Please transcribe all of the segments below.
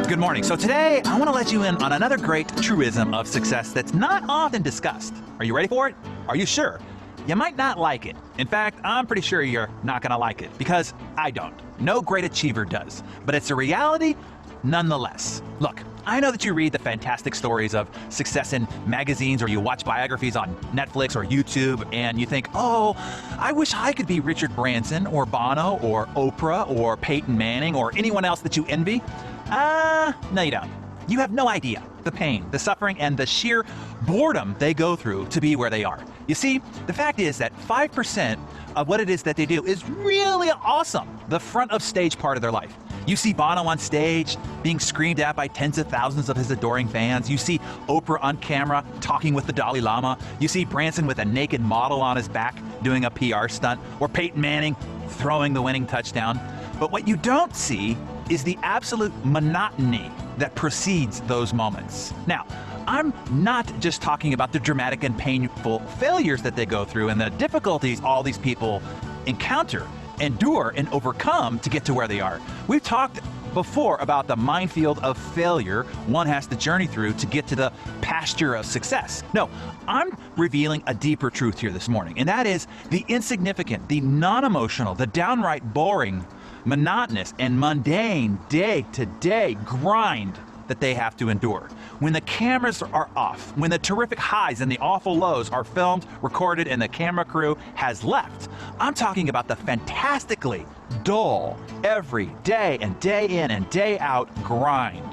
Good morning. So today, I want to let you in on another great truism of success that's not often discussed. Are you ready for it? Are you sure? You might not like it. In fact, I'm pretty sure you're not going to like it because I don't. No great achiever does. But it's a reality nonetheless. Look, I know that you read the fantastic stories of success in magazines or you watch biographies on Netflix or YouTube and you think, oh, I wish I could be Richard Branson or Bono or Oprah or Peyton Manning or anyone else that you envy. No you don't. You have no idea the pain, the suffering, and the sheer boredom they go through to be where they are. You see, the fact is that 5% of what it is that they do is really awesome, the front of stage part of their life. You see Bono on stage being screamed at by tens of thousands of his adoring fans. You see Oprah on camera talking with the Dalai Lama. You see Branson with a naked model on his back doing a PR stunt, or Peyton Manning throwing the winning touchdown. But what you don't see is the absolute monotony that precedes those moments. Now, I'm not just talking about the dramatic and painful failures that they go through and the difficulties all these people encounter, endure, and overcome to get to where they are. We've talked before about the minefield of failure one has to journey through to get to the pasture of success. No, I'm revealing a deeper truth here this morning, and that is the insignificant, the non-emotional, the downright boring, monotonous, and mundane day-to-day grind that they have to endure. When the cameras are off, when the terrific highs and the awful lows are filmed, recorded, and the camera crew has left, I'm talking about the fantastically dull, every day and day in and day out grind.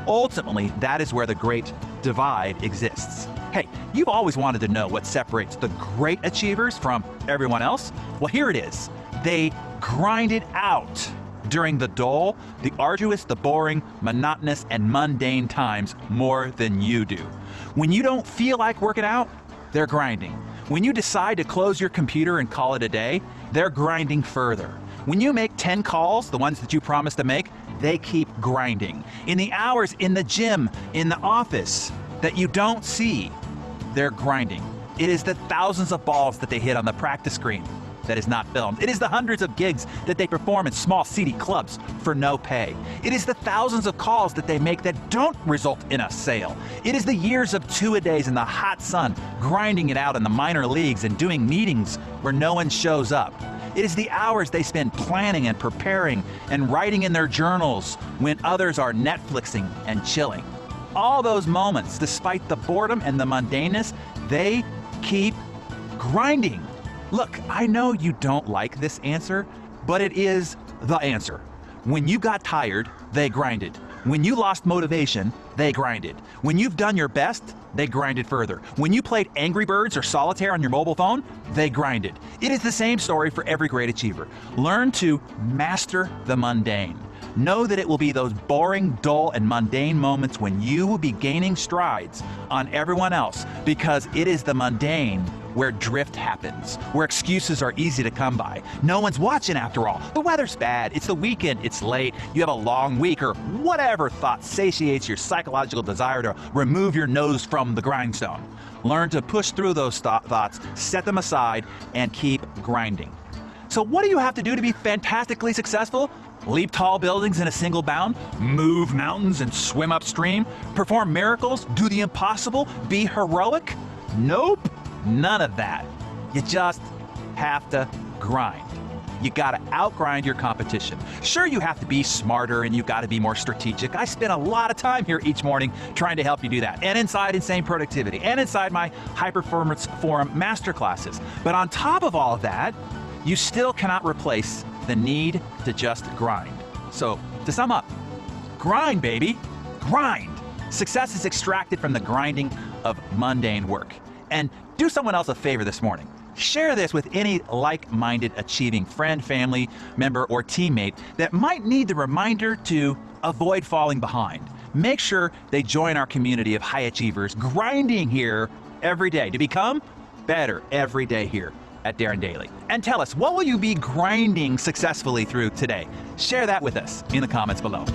Ultimately, that is where the great divide exists. Hey, you've always wanted to know what separates the great achievers from everyone else? Well, here it is. They grind it out during the dull, the arduous, the boring, monotonous, and mundane times more than you do. When you don't feel like working out, they're grinding. When you decide to close your computer and call it a day, they're grinding further. When you make 10 calls, the ones that you promised to make, they keep grinding. In the hours in the gym, in the office that you don't see, they're grinding. It is the thousands of balls that they hit on the practice screen that is not filmed. It is the hundreds of gigs that they perform in small, seedy clubs for no pay. It is the thousands of calls that they make that don't result in a sale. It is the years of two-a-days in the hot sun, grinding it out in the minor leagues and doing meetings where no one shows up. It is the hours they spend planning and preparing and writing in their journals when others are Netflixing and chilling. All those moments, despite the boredom and the mundaneness, they keep grinding. Look, I know you don't like this answer, but it is the answer. When you got tired, they grinded. When you lost motivation, they grinded. When you've done your best, they grinded further. When you played Angry Birds or Solitaire on your mobile phone, they grinded. It is the same story for every great achiever. Learn to master the mundane. Know that it will be those boring, dull, and mundane moments when you will be gaining strides on everyone else, because it is the mundane where drift happens, where excuses are easy to come by. No one's watching after all. The weather's bad, it's the weekend, it's late, you have a long week, or whatever thought satiates your psychological desire to remove your nose from the grindstone. Learn to push through those thoughts, set them aside, and keep grinding. So what do you have to do to be fantastically successful? Leap tall buildings in a single bound, move mountains and swim upstream, perform miracles, do the impossible, be heroic? Nope. None of that. You just have to grind. You gotta outgrind your competition. Sure, you have to be smarter and you gotta be more strategic. I spend a lot of time here each morning trying to help you do that, and inside Insane Productivity, and inside my High Performance Forum masterclasses. But on top of all of that, you still cannot replace the need to just grind. So, to sum up, grind, baby, grind. Success is extracted from the grinding of mundane work. And do someone else a favor this morning. Share this with any like-minded achieving friend, family member, or teammate that might need the reminder to avoid falling behind. Make sure they join our community of high achievers grinding here every day to become better every day here at DarrenDaily. And tell us, what will you be grinding successfully through today? Share that with us in the comments below.